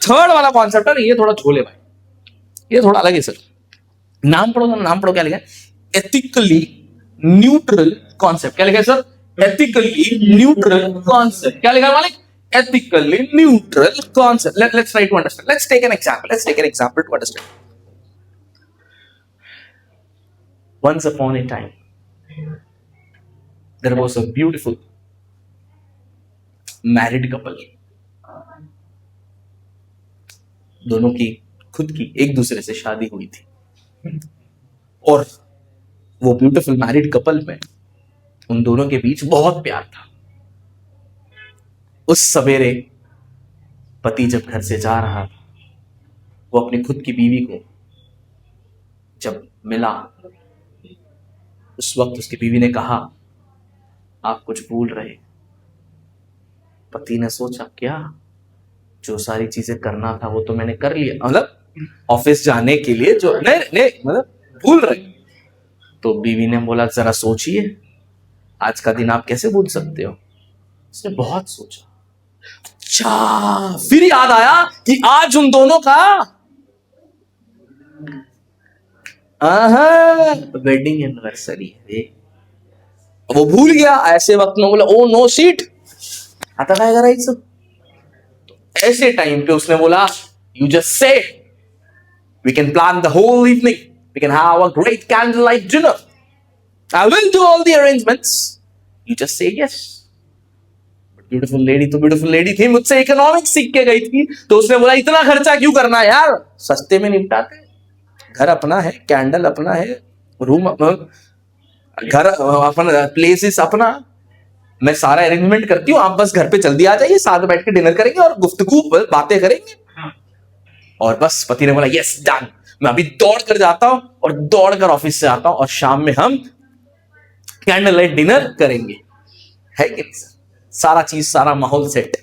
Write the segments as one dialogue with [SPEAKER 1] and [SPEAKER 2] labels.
[SPEAKER 1] Third वाला concept है, ये थोड़ा झोले भाई, ये थोड़ा अलग है सर। नाम पढ़ो क्या लिखा है, एथिकली न्यूट्रल कॉन्सेप्ट। क्या लिखा है सर, एथिकली न्यूट्रल कॉन्सेप्ट। क्या लिखा है मालिक, ethically neutral concept. Let's try to understand. Let's take an example to understand. Once upon a time, there was a beautiful married couple. दोनों की खुद की एक दूसरे से शादी हुई थी, और वो ब्यूटीफुल मैरिड कपल में उन दोनों के बीच बहुत प्यार था। उस सवेरे पति जब घर से जा रहा था, वो अपनी खुद की बीवी को जब मिला, उस वक्त उसकी बीवी ने कहा, आप कुछ भूल रहे। पति ने सोचा, क्या, जो सारी चीजें करना था वो तो मैंने कर लिया, मतलब ऑफिस जाने के लिए जो नहीं मतलब भूल रहे। तो बीवी ने बोला, जरा सोचिए, आज का दिन आप कैसे भूल सकते हो। उसने बहुत सोचा, अच्छा, फिर याद आया कि आज उन दोनों का वेडिंग एनिवर्सरी है। वो भूल गया। ऐसे वक्त में बोला, ओ नो सीट, आता क्या करायचं। तो ऐसे टाइम पे उसने बोला, you just say, we can plan the whole evening, we can have a great candle light dinner, I will do all the arrangements, you just say yes. Beautiful lady तो beautiful lady थी, मुझसे economics सीख के गई थी, तो उसने बोला, इतना खर्चा क्यों करना है यार, सस्ते में निपटाते, घर अपना है, कैंडल अपना है, रूम घर अपना, प्लेसेस अपना, मैं सारा अरेंजमेंट करती हूँ, आप बस घर पे जल्दी आ जाइए, साथ में बैठ के डिनर करेंगे और गुफ्तगू बातें करेंगे। और बस पति ने बोला, यस डन। मैं अभी दौड़ कर जाता हूं और दौड़ कर ऑफिस से आता हूं, और शाम में हम कैंडल लाइट डिनर करेंगे, है कि नहीं। सारा चीज, सारा माहौल सेट।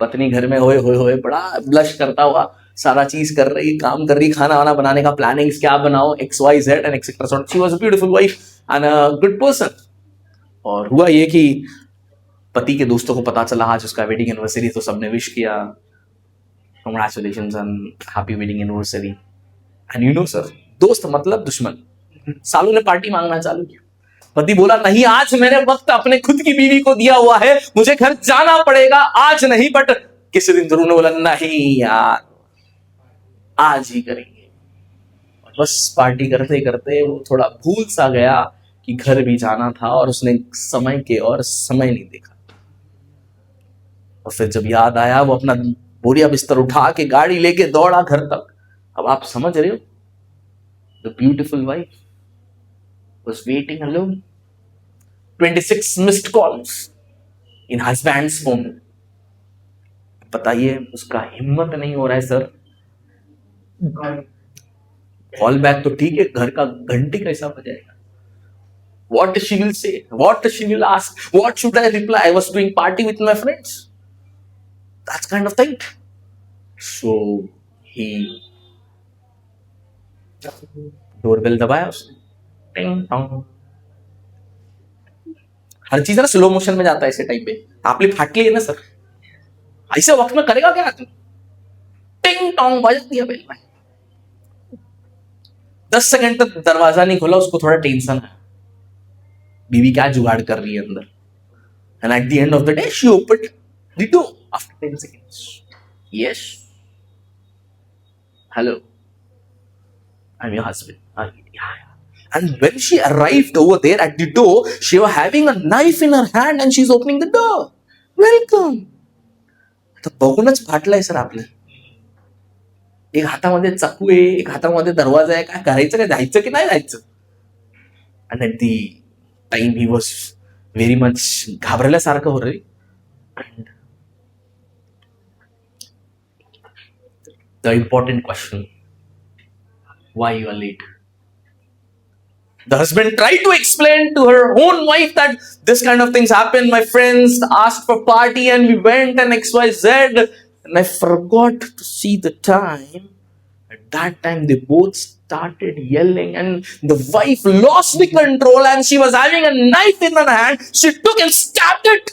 [SPEAKER 1] पत्नी घर में होए होए होए बड़ा ब्लश करता हुआ सारा चीज कर रही, काम कर रही, खाना वाना बनाने का प्लानिंग्स, क्या बनाओ, XYZ and etcetera. She was a beautiful wife and a good person. और हुआ ये कि पति के दोस्तों को पता चला आज उसका वेडिंग एनिवर्सरी, तो सबने विश किया, congratulations and happy wedding anniversary. And you know sir, दोस्त मतलब दुश्मन, सालों ने पार्टी मांगना चालू किया। पति बोला, नहीं, आज मैंने वक्त अपने खुद की बीवी को दिया हुआ है, मुझे घर जाना पड़ेगा, आज नहीं बट किसी दिन जरूर। बोला, नहीं यार, आज ही करेंगे। और बस पार्टी करते करते वो थोड़ा भूल सा गया कि घर भी जाना था, और उसने समय के और समय नहीं देखा। और फिर जब याद आया, वो अपना बोरिया बिस्तर उठा के गाड़ी लेके दौड़ा घर तक। अब आप समझ रहे हो, the beautiful wife was waiting alone. 26 missed calls in husband's phone. बताइए, उसका हिम्मत नहीं हो रहा है सर। कॉल बैक तो ठीक है, घर का घंटी कैसा बजाएगा। What she will say, what she will ask, what should I reply? I was doing party with my friends. That kind of thing. So he doorbell दबाया उसने, टिंग टोंग। हर चीज ना स्लो मोशन में जाता है ऐसे टाइम पे। आपने फाटली है ना सर, ऐसे वक्त में करेगा क्या आदमी। टिंग टोंग बजा दिया बेल में। 10 सेकंड तक दरवाजा नहीं खोला, उसको थोड़ा टेंशन है, बीवी क्या जुगाड़ कर रही है अंदर। And at the end of the day she opened the door after 10 seconds. Yes, hello, I'm your husband. Yeah. And when she arrived over there at the door, she was having a knife in her hand and she's opening the door. Welcome. तर बघूनच फाटलाय sir आपलं। एक हातामध्ये चाकू आहे, एक हातामध्ये दरवाजा आहे, काय करायचं, काय जायचं की नाही जायचं। And at the time he was very much घाबरल्यासारखं हो रही। And the important question, why you are late? The husband tried to explain to her own wife that this kind of things happened. My friends asked for party and we went and XYZ. And I forgot to see the time. At that time, they both started yelling and the wife lost the control and she was having a knife in her hand. She took and stabbed it.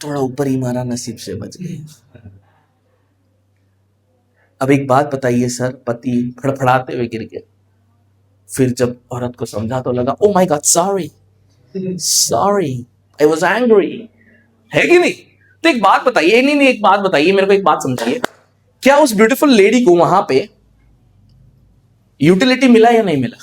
[SPEAKER 1] थोड़ा ऊपर ही मारा, नसीब से बच गए। अब एक बात बताइए सर, पति फड़फड़ाते हुए गिर गया, फिर जब औरत को समझा तो लगा oh my God sorry sorry I was angry, है कि नहीं? तो एक बात बताइए, नहीं नहीं एक बात बताइए, मेरे को एक बात समझाइए, क्या उस ब्यूटीफुल लेडी को वहां पे यूटिलिटी मिला या नहीं मिला?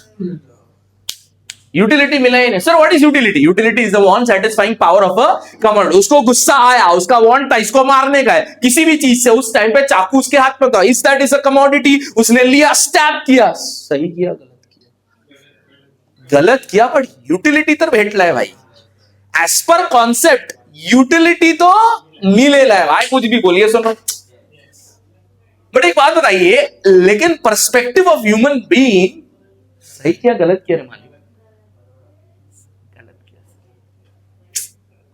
[SPEAKER 1] यूटिलिटी मिला या नहीं? Sir what is utility? Utility is the want satisfying power of a command. उसको गुस्सा आया, उसका वांट था इसको मारने का है किसी भी चीज से, उस टाइम पे चाकू उसके हाथ में था, is that is a commodity, उसने लिया, स्टैब किया, सही किया गलत किया? गलत किया, बट यूटिलिटी तर भेटलाय भाई, एज पर कॉन्सेप्ट यूटिलिटी तो मिलेला है भाई, कुछ भी बोलिए सुनो। बट एक बात बताइए, लेकिन पर्सपेक्टिव ऑफ ह्यूमन बीइंग सही किया गलत किया रे मालिक? गलत किया।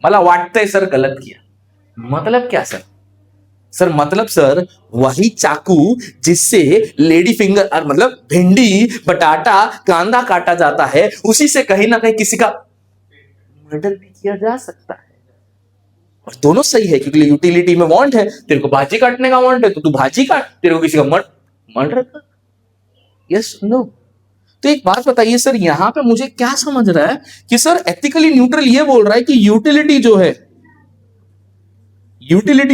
[SPEAKER 1] मला वाटतंय सर गलत किया। मतलब क्या सर? सर मतलब सर वही चाकू जिससे लेडी फिंगर मतलब भिंडी बटाटा कांदा काटा जाता है, उसी से कहीं ना कहीं किसी का मर्डर भी किया जा सकता है। और दोनों सही है, क्योंकि यूटिलिटी में वांट है, तेरे को भाजी काटने का वांट है तो तू भाजी काट, तेरे को किसी का मर्डर कर। Yes no? तो एक बात बताइए सर, यहां पे मुझे क्या समझ रहा है कि सर एथिकली न्यूट्रल ये बोल रहा है कि यूटिलिटी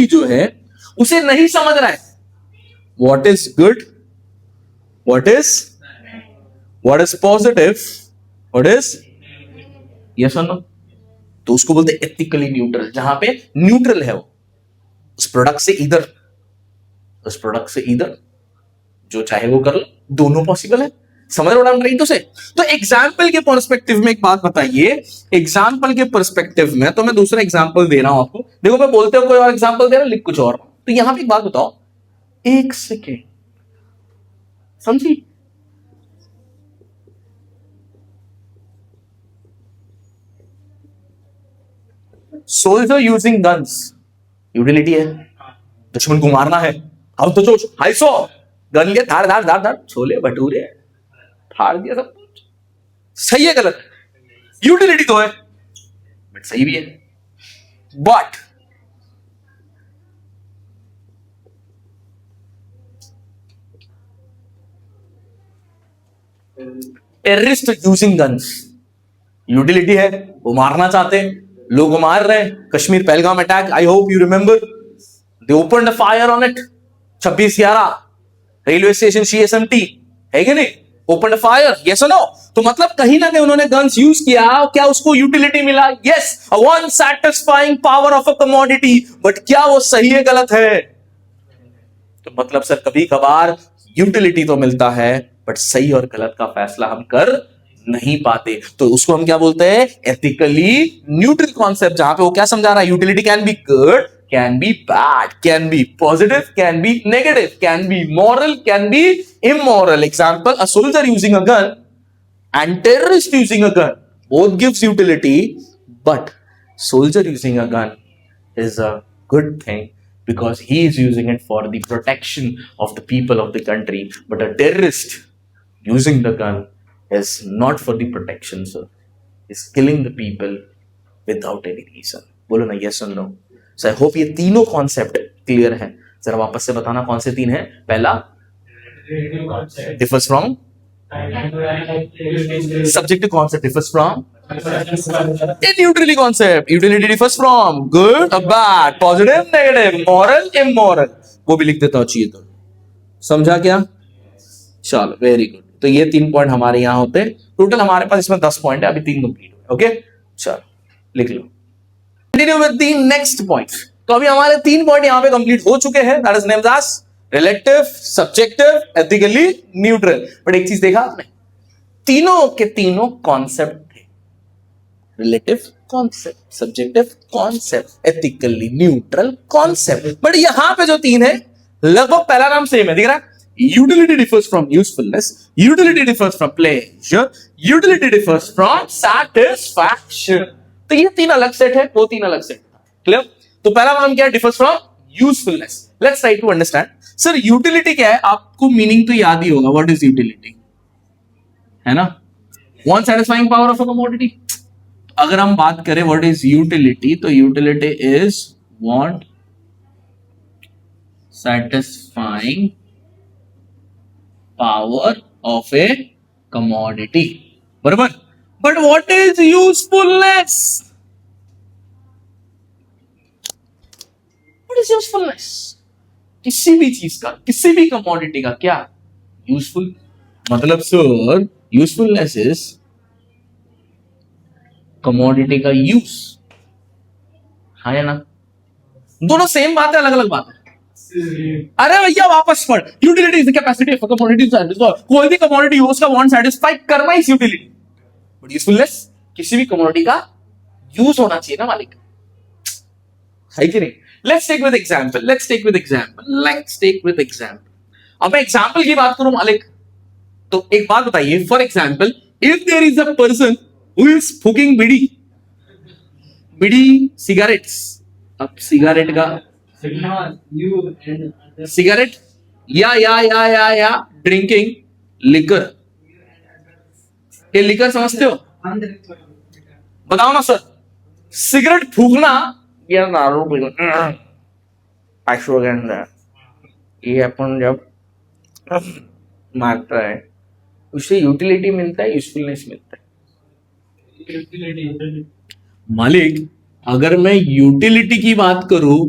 [SPEAKER 1] जो है उसे नहीं समझ रहा है what is good, what is positive, what is yes और नो। तो उसको बोलते एथिकली न्यूट्रल, जहां पे न्यूट्रल है वो, उस प्रोडक्ट से इधर जो चाहे वो कर लो, दोनों पॉसिबल है। समझ रहे हो रही? तो एग्जाम्पल के पर्सपेक्टिव में एक बात बताइए, एग्जाम्पल के पर्सपेक्टिव में तो मैं दूसरा एग्जाम्पल दे रहा हूं आपको, देखो मैं बोलते हुए कोई और एग्जाम्पल दे रहा हूं, लिख कुछ और। तो यहां पे एक बात बताओ, एक सेकेंड समझी, सोल्जर यूजिंग गन्स यूटिलिटी है, दुश्मन को मारना है, अब तो जो हाई सो गन लिया, धार धार धार धार, छोले भटूरे फाड़ दिया सब कुछ, सही है गलत? यूटिलिटी तो है बट सही भी है। But terrorist using guns utility है, वो मारना चाहते हैं, लोग मार रहे हैं, Kashmir Pahalgam attack, I hope you remember, they opened a fire on it, 26/11 railway station CSMT, है कि नहीं? ओपन फायर, यस और नो? तो मतलब कहीं ना कहीं उन्होंने गन्स यूज किया, क्या उसको यूटिलिटी मिला? Yes, one satisfying power of a commodity, but क्या वो सही है गलत है? तो मतलब सर कभी कभार यूटिलिटी तो मिलता है बट सही और गलत का फैसला हम कर नहीं पाते, तो उसको हम क्या बोलते हैं? एथिकली न्यूट्रल कॉन्सेप्ट, जहां पे वो क्या समझा रहा है? Utility can be good, can be bad, can be positive, can be negative, can be moral, can be immoral. Example, a soldier using a gun and terrorist using a gun, both gives utility, but soldier using a gun is a good thing because he is using it for the protection of the people of the country, but a terrorist using the gun is not for the protection, sir. Is killing the people without any reason. बोलो ना yes or no? So I hope ये तीनों concept clear है। जरा वापस से बताना कौन से तीन है। पहला differs from subjective concept, differs from neutrality concept, utility differs from good or bad, positive negative, moral immoral, वो भी लिख देता हूं चाहिए तो। समझा क्या? चलो वेरी गुड। तो ये 3 पॉइंट हमारे यहां होते हैं, टोटल हमारे पास इसमें 10 पॉइंट है, अभी 3 कंप्लीट हुए। ओके चलो लिख लो। Continue with the next point. तो अभी हमारे 3 पॉइंट यहां पे कंप्लीट हो चुके हैं, that is named as relative, subjective, ethically neutral. But एक चीज देखा आपने, तीनों के तीनों कॉन्सेप्ट थे, relative concept, subjective concept, ethically neutral concept. But यहां पे जो 3 है लगभग पहला नाम सेम है, दिख रहा है? Utility differs from usefulness, utility differs from pleasure, utility differs from satisfaction. तो ये 3 अलग सेट है, वो 3 अलग सेट। क्लियर? तो पहला नाम क्या है? Differs from usefulness. Let's try to understand. Sir utility क्या है? आपको मीनिंग तो याद ही होगा, व्हाट इज यूटिलिटी, है ना? One satisfying power of a commodity. अगर हम बात करें व्हाट इज यूटिलिटी, तो utility is want satisfying power of a commodity. बरोबर. But what is usefulness? What is usefulness? किसी भी चीज का, किसी भी कमोडिटी का क्या यूजफुल? मतलब सर यूजफुलनेस इज कमोडिटी का यूज. हाँ या ना? दोनों सेम बात है, अलग अलग बात है. अरे भैया वापस पढ़. Utility is the capacity of a commodity to satisfy. कोई भी कमोडिटी हो उसका वांट सैटिस्फाई करना ही यूटिलिटी. बट यूजफुलनेस किसी भी कमोडिटी का यूज होना चाहिए ना मालिक, है कि नहीं? Let's take with example. अब मैं एग्जांपल की बात करूं मालिक, तो एक बात बताइए. For example, if there is a person who is फूकिंग बीड़ी सिगरेट्स. अब सिगरेट का सिगरेट या ड्रिंकिंग लिकर. ये लिकर समझते हो? बताओ ना सर. सिगरेट फूकना या दारू पीना अश्वगंधा, ये अपन जब मारता है उससे यूटिलिटी मिलता है, यूजफुलनेस मिलता है. मालिक अगर मैं यूटिलिटी की बात करूं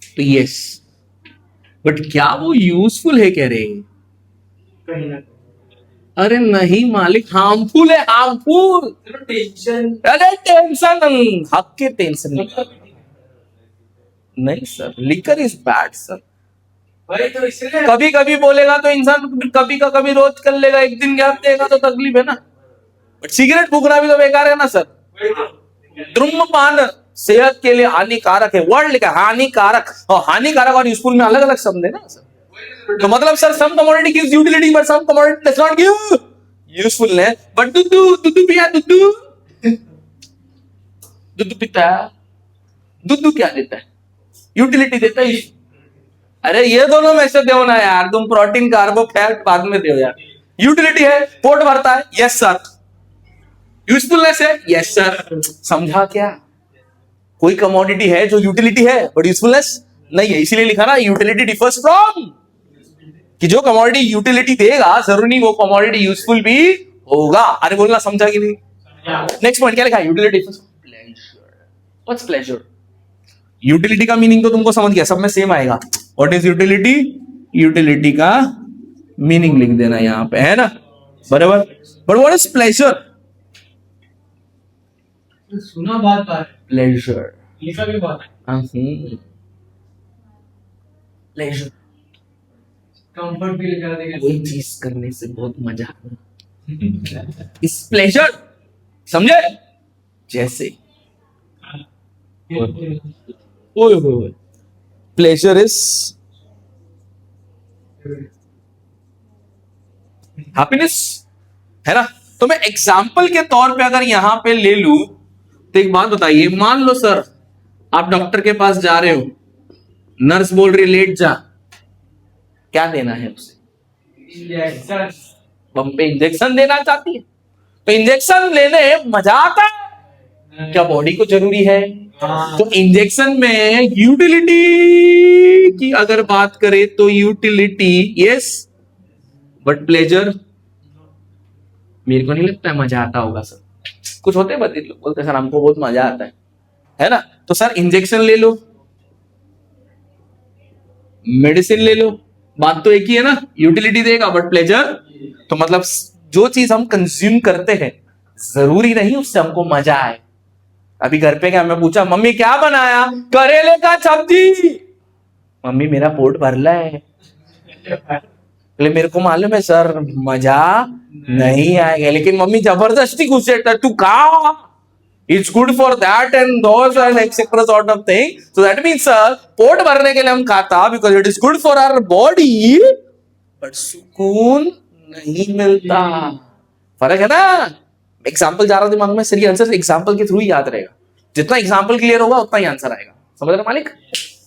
[SPEAKER 1] तो यस, बट क्या वो यूजफुल है कह रहे हैं? अरे नहीं मालिक, हार्मफुल है, हार्मफुल. अरे टेंशन हक के टेंशन नहीं sir. Liquor is bad sir. कभी कभी बोलेगा तो इंसान कभी का कभी रोज कर लेगा, एक दिन गैप देगा तो तकलीफ है ना. बट सिगरेट फूकना भी तो बेकार है ना सर. धूम्रपान सेहत के लिए हानिकारक है. वर्ड लिखा हानिकारक, और हानिकारक और यूजफुल में अलग अलग शब्द है ना सर. तो मतलब sir some commodity gives utility but some commodity does not give usefulness. But दूध पिया, दूध पीता है, दूध क्या देता है? यूटिलिटी देता है. अरे ये दोनों में से दो ना यार. तुम प्रोटीन कार्बोफैट बाद में दो यार. यूटिलिटी है, पोट भरता है, यस सर. यूजफुलनेस है, यस सर. समझा क्या? कोई कमोडिटी है जो यूटिलिटी है बट यूजफुलनेस नहीं है. इसीलिए लिखा ना यूटिलिटी डिफर्स फ्रॉम, कि जो कमोडिटी यूटिलिटी देगा जरूरी नहीं वो कमोडिटी यूजफुल भी होगा. अरे बोलना समझा कि नहीं? नेक्स्ट पॉइंट क्या लिखा है? Utility differs from pleasure. What's pleasure? Utility का मीनिंग तो तुमको समझ गया, सब में सेम आएगा. What is utility? यूटिलिटी का मीनिंग लिख देना यहां पे, है ना? बराबर. But what is pleasure?
[SPEAKER 2] सुना बात है.
[SPEAKER 1] प्लेजर
[SPEAKER 2] लिखा भी बात है.
[SPEAKER 1] प्लेजर
[SPEAKER 2] कंफर्ट भी लिखा देगा.
[SPEAKER 1] कोई चीज करने से बहुत मजा आता. इस प्लेजर समझे? जैसे प्लेजर इज हैप्पीनेस, है ना? तो मैं एग्जाम्पल के तौर पे अगर यहां पे ले लूं तो एक बात बताइए. मान लो सर आप डॉक्टर के पास जा रहे हो, नर्स बोल रही लेट जा, क्या देना है उसे?
[SPEAKER 2] इंजेक्शन.
[SPEAKER 1] बम पे इंजेक्शन देना चाहती है, तो इंजेक्शन लेने मजा आता है क्या? बॉडी को जरूरी है. तो इंजेक्शन में यूटिलिटी की अगर बात करें तो यूटिलिटी यस, बट प्लेजर मेरे को नहीं लगता है मजा आता होगा सर. कुछ होते हैं बदले लोग बोलते सर हमको बहुत मजा आता है ना? तो सर इंजेक्शन ले लो, मेडिसिन ले लो, बात तो एक ही है ना. यूटिलिटी देगा बट प्लेजर. तो मतलब जो चीज हम कंज्यूम करते हैं जरूरी नहीं उससे हमको मजा आए. अभी घर पे क्या मैं पूछा मम्मी क्या बनाया? करेले का सब्जी. मम्मी मेरा पोट भरला है. मेरे को मालूम है सर मजा नहीं आएगा, लेकिन मम्मी जबरदस्ती घुसे तू खा. It's good for that and those and etcetera sort of thing. So that means sir पोट भरने के लिए हम खाता because it is good for our body, but सुकून नहीं मिलता. फर्क है ना? एग्जाम्पल जा रहा दिमाग में, सर ये आंसर एग्जाम्पल के थ्रू ही याद रहेगा. जितना एग्जाम्पल क्लियर होगा उतना ही आंसर आएगा. समझ रहे मालिक?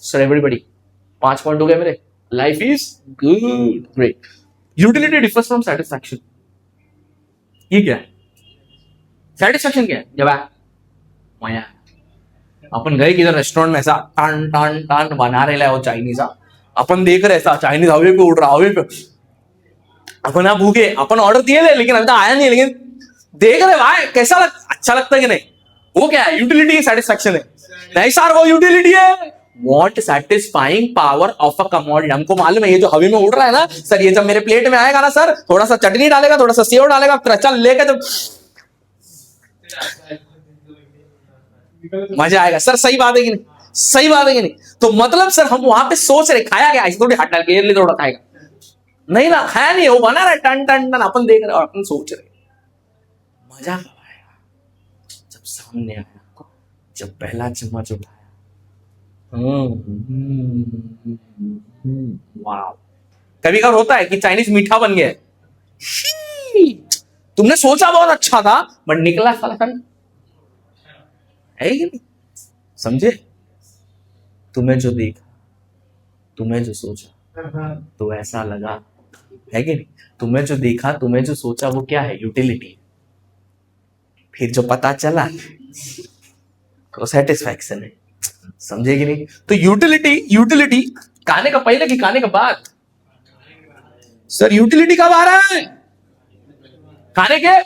[SPEAKER 1] सर एवरीबडी 5 पॉइंट हो गए मेरे. Life is good, great. Utility differs from satisfaction. ये क्या है? सेटिस्फैक्शन क्या है? जब मजा अपन गए किधर रेस्टोरेंट में ऐसा टन टन टन बना रहे वो चाइनीज, अपन देख रहे ऐसा चाइनीज हवे पे उड़ रहा, हवे पे अपन यहाँ भूखे, अपन ऑर्डर दिए ले लेकिन अभी तक आया नहीं, लेकिन देख रहे भाई कैसा अच्छा लगता है कि नहीं। वो क्या है, यूटिलिटी सेटिस्फैक्शन है। नहीं सर वो यूटिलिटी है, what satisfying power of a commodity. हमको मालूम है ये जो हवा में उड़ रहा है ना सर, ये जब मेरे प्लेट में आएगा ना सर, थोड़ा सा चटनी डालेगा, थोड़ा सा सेव डालेगा, त्रचा लेकर जब मजा आएगा सर। सही बात है कि नहीं, सही बात है कि नहीं। तो मतलब सर हम वहां पे सोच रहे खाया गया, ऐसे थोड़ी हट डाल के ये ले थोड़ा खाएगा, नहीं ना खाया नहीं, वो बना रहा है टन टन टन, अपन देख रहे और अपन सोच रहे मजा कब आएगा, जब सामने आया, जब पहला चम्मच उठाया। वाह। कभी कभी होता है कि चाइनीज मीठा बन गया, तुमने सोचा बहुत अच्छा था बट निकला साला ठंड है कि नहीं, समझे। तुम्हें जो देखा, तुम्हें जो सोचा तो ऐसा लगा, है कि नहीं। तुम्हें जो देखा, तुम्हें जो सोचा वो क्या है, यूटिलिटी। फिर जो पता चला तो सेटिस्फैक्शन है, समझे कि नहीं। तो यूटिलिटी, यूटिलिटी खाने का पहले कि खाने का बाद। सर यूटिलिटी कब आ रहा है, खाने के